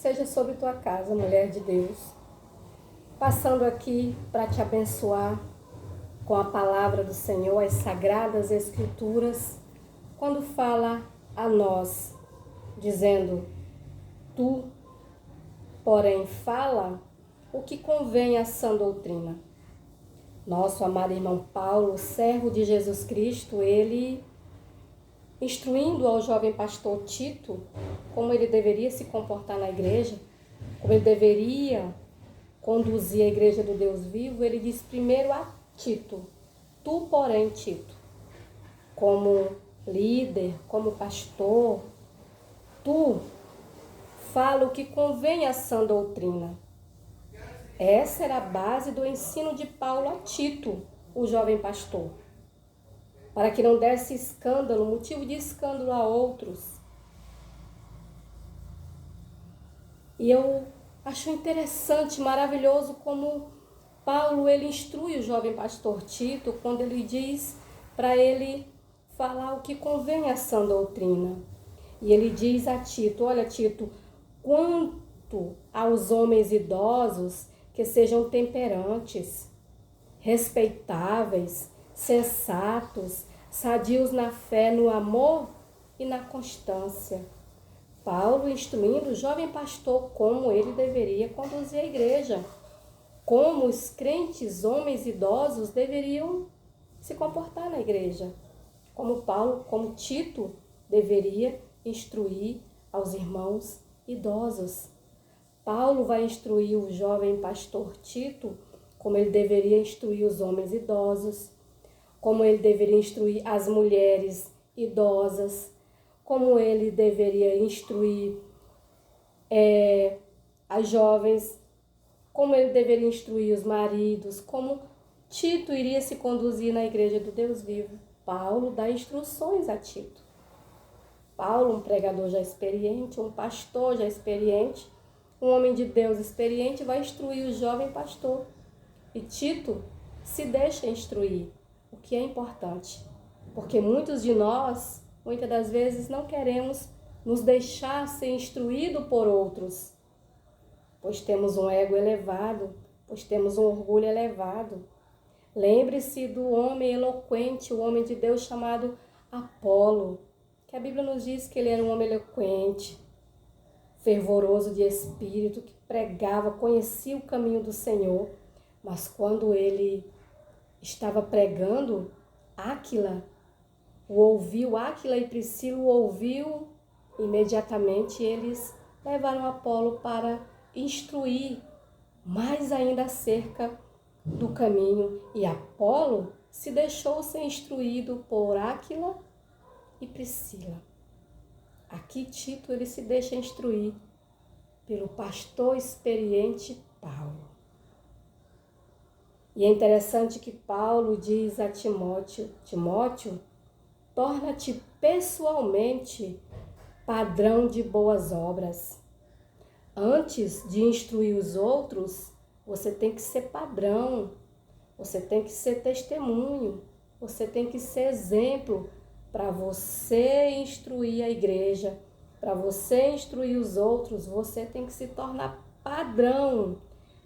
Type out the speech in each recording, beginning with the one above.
seja sobre tua casa, mulher de Deus. Passando aqui para te abençoar com a palavra do Senhor, as sagradas escrituras, quando fala a nós, dizendo: tu, porém, fala o que convém à sã doutrina. Nosso amado irmão Paulo, servo de Jesus Cristo, ele, instruindo ao jovem pastor Tito como ele deveria se comportar na igreja, como ele deveria conduzir a igreja do Deus vivo, ele diz primeiro a Tito: tu, porém, Tito, como líder, como pastor, tu fala o que convém à sã doutrina. Essa era a base do ensino de Paulo a Tito, o jovem pastor, para que não desse escândalo, motivo de escândalo a outros. E eu acho interessante, maravilhoso como Paulo ele instrui o jovem pastor Tito quando ele diz para ele falar o que convém à sã doutrina. E ele diz a Tito: olha, Tito, quanto aos homens idosos, que sejam temperantes, respeitáveis, sensatos, sadios na fé, no amor e na constância. Paulo instruindo o jovem pastor como ele deveria conduzir a igreja, como os crentes, homens idosos, deveriam se comportar na igreja, como Paulo, como Tito, deveria instruir aos irmãos idosos. Paulo vai instruir o jovem pastor Tito como ele deveria instruir os homens idosos, como ele deveria instruir as mulheres idosas, como ele deveria instruir as jovens, como ele deveria instruir os maridos, como Tito iria se conduzir na igreja do Deus vivo. Paulo dá instruções a Tito. Paulo, um pregador já experiente, um pastor já experiente, um homem de Deus experiente, vai instruir o jovem pastor. E Tito se deixa instruir, o que é importante, porque muitos de nós, muitas das vezes, não queremos nos deixar ser instruído por outros, pois temos um ego elevado, pois temos um orgulho elevado. Lembre-se do homem eloquente, o homem de Deus chamado Apolo, que a Bíblia nos diz que ele era um homem eloquente, fervoroso de espírito, que pregava, conhecia o caminho do Senhor, mas quando ele estava pregando, Áquila o ouviu, Áquila e Priscila o ouviu, imediatamente eles levaram Apolo para instruir mais ainda acerca do caminho, e Apolo se deixou ser instruído por Áquila e Priscila. Aqui Tito ele se deixa instruir pelo pastor experiente Paulo. E é interessante que Paulo diz a Timóteo: Timóteo, torna-te pessoalmente padrão de boas obras. Antes de instruir os outros, você tem que ser padrão, você tem que ser testemunho, você tem que ser exemplo para você instruir a igreja, para você instruir os outros, você tem que se tornar padrão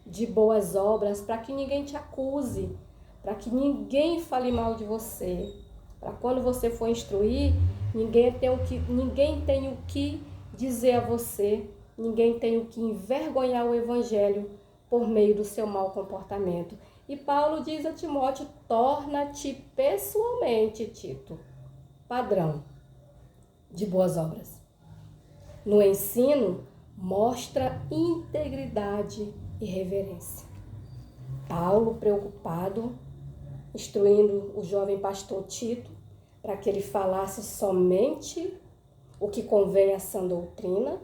de boas obras, para que ninguém te acuse, para que ninguém fale mal de você, para quando você for instruir, ninguém tem o que dizer a você, ninguém tem o que envergonhar o evangelho por meio do seu mau comportamento. E Paulo diz a Timóteo: torna-te pessoalmente, Tito, padrão de boas obras. No ensino, mostra integridade e reverência. Paulo, preocupado, instruindo o jovem pastor Tito, para que ele falasse somente o que convém à sã doutrina.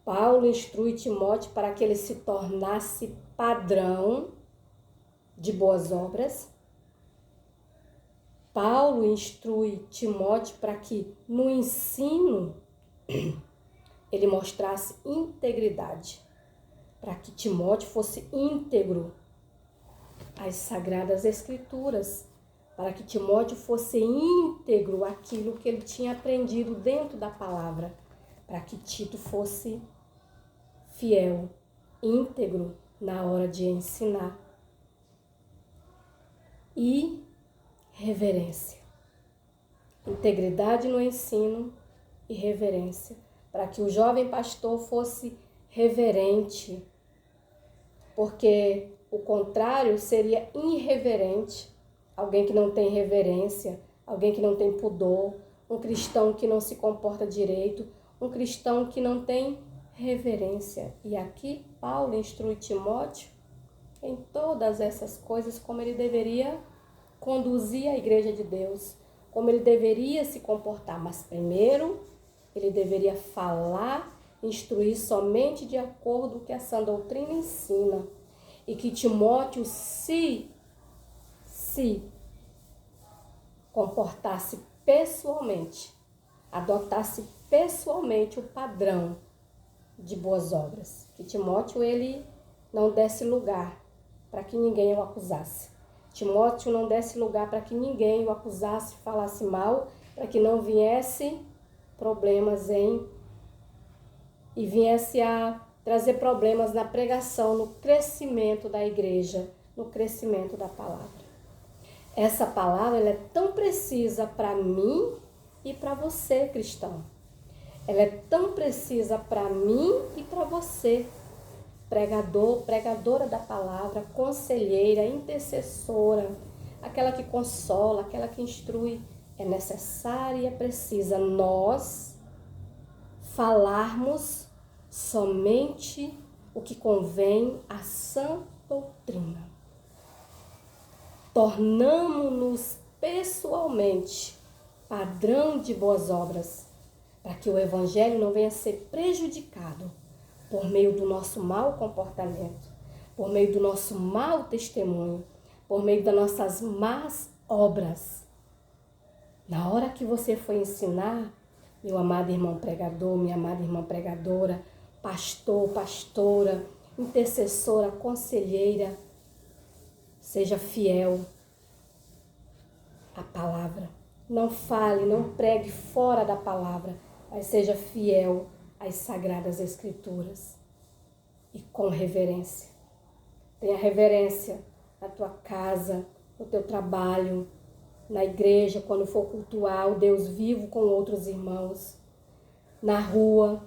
Paulo instrui Timóteo para que ele se tornasse padrão de boas obras. Paulo instrui Timóteo para que no ensino ele mostrasse integridade, para que Timóteo fosse íntegro às sagradas escrituras, para que Timóteo fosse íntegro àquilo que ele tinha aprendido dentro da palavra, para que Tito fosse fiel, íntegro na hora de ensinar. E reverência. Integridade no ensino e reverência. Para que o jovem pastor fosse reverente. Porque o contrário seria irreverente. Alguém que não tem reverência, alguém que não tem pudor, um cristão que não se comporta direito, um cristão que não tem reverência. E aqui Paulo instrui Timóteo em todas essas coisas, como ele deveria conduzir a igreja de Deus, como ele deveria se comportar. Mas primeiro, ele deveria falar, instruir somente de acordo com o que a sã doutrina ensina. E que Timóteo se comportasse pessoalmente, adotasse pessoalmente o padrão de boas obras. Que Timóteo, ele não desse lugar para que ninguém o acusasse. Timóteo não desse lugar para que ninguém o acusasse, falasse mal, para que não viesse problemas e viesse a trazer problemas na pregação, no crescimento da igreja, no crescimento da palavra. Essa palavra ela é tão precisa para mim e para você, cristão. Ela é tão precisa para mim e para você, pregador, pregadora da palavra, conselheira, intercessora, aquela que consola, aquela que instrui. É necessária e é precisa nós falarmos somente o que convém à sã doutrina. Tornamo-nos pessoalmente padrão de boas obras, para que o evangelho não venha a ser prejudicado por meio do nosso mau comportamento, por meio do nosso mau testemunho, por meio das nossas más obras. Na hora que você for ensinar, meu amado irmão pregador, minha amada irmã pregadora, pastor, pastora, intercessora, conselheira, seja fiel à palavra. Não fale, não pregue fora da palavra, mas seja fiel às sagradas escrituras e com reverência. Tenha reverência na tua casa, no teu trabalho, na igreja, quando for cultuar o Deus vivo com outros irmãos, na rua,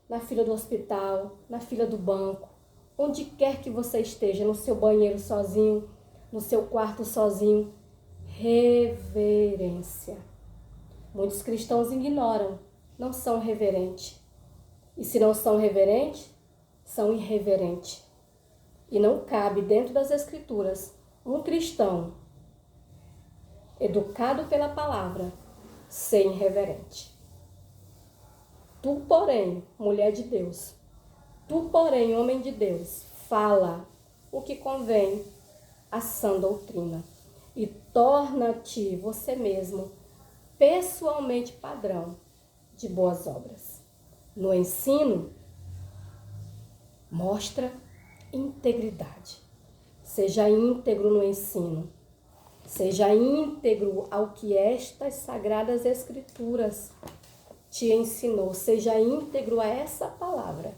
na fila do hospital, na fila do banco, onde quer que você esteja, no seu banheiro sozinho, no seu quarto sozinho, reverência. Muitos cristãos ignoram, não são reverentes. E se não são reverentes, são irreverentes. E não cabe dentro das Escrituras um cristão educado pela palavra ser irreverente. Tu, porém, mulher de Deus, tu, porém, homem de Deus, fala o que convém à sã doutrina e torna-te você mesmo pessoalmente padrão de boas obras. No ensino, mostra integridade. Seja íntegro no ensino. Seja íntegro ao que estas sagradas escrituras te ensinou. Seja íntegro a essa palavra.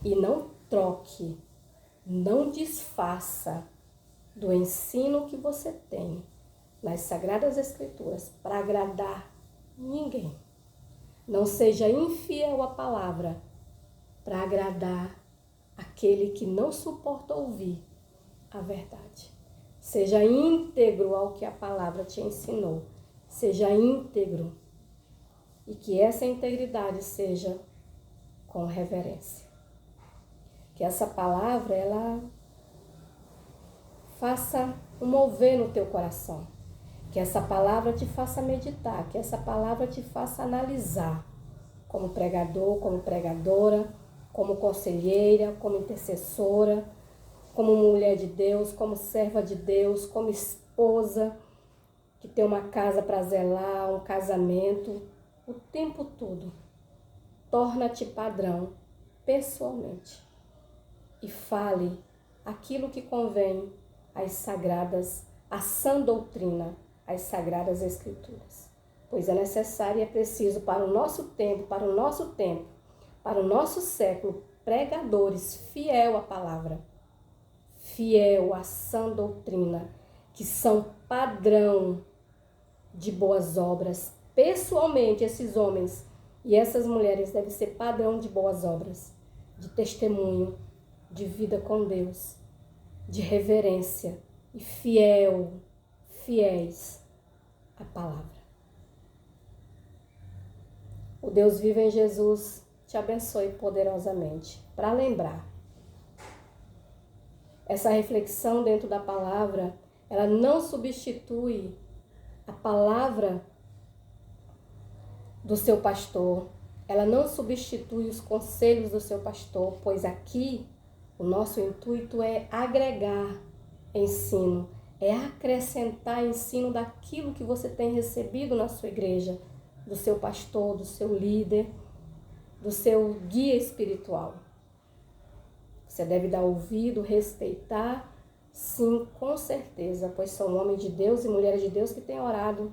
E não troque, não desfaça do ensino que você tem nas sagradas escrituras para agradar ninguém. Não seja infiel à palavra para agradar aquele que não suporta ouvir a verdade. Seja íntegro ao que a palavra te ensinou. Seja íntegro. E que essa integridade seja com reverência. Que essa palavra, ela faça um mover no teu coração. Que essa palavra te faça meditar. Que essa palavra te faça analisar. Como pregador, como pregadora, como conselheira, como intercessora, como mulher de Deus, como serva de Deus, como esposa, que tem uma casa para zelar, um casamento, o tempo todo. Torna-te padrão, pessoalmente, e fale aquilo que convém às sagradas, à sã doutrina, às sagradas escrituras. Pois é necessário e é preciso para o nosso tempo, para o nosso século, pregadores fiel à palavra, fiel à sã doutrina, que são padrão de boas obras. Pessoalmente, esses homens e essas mulheres devem ser padrão de boas obras, de testemunho, de vida com Deus, de reverência e fiéis à palavra. O Deus vivo em Jesus te abençoe poderosamente. Para lembrar, essa reflexão dentro da palavra, ela não substitui a palavra do seu pastor, ela não substitui os conselhos do seu pastor, pois aqui o nosso intuito é agregar ensino, é acrescentar ensino daquilo que você tem recebido na sua igreja, do seu pastor, do seu líder, do seu guia espiritual. Você deve dar ouvido, respeitar, sim, com certeza, pois são homens de Deus e mulheres de Deus que têm orado,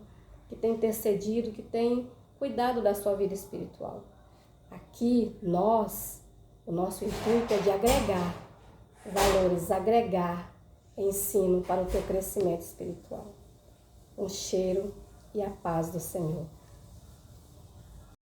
que têm intercedido, que têm cuidado da sua vida espiritual. Aqui, o nosso intuito é de agregar valores, agregar ensino para o teu crescimento espiritual. Um cheiro e a paz do Senhor.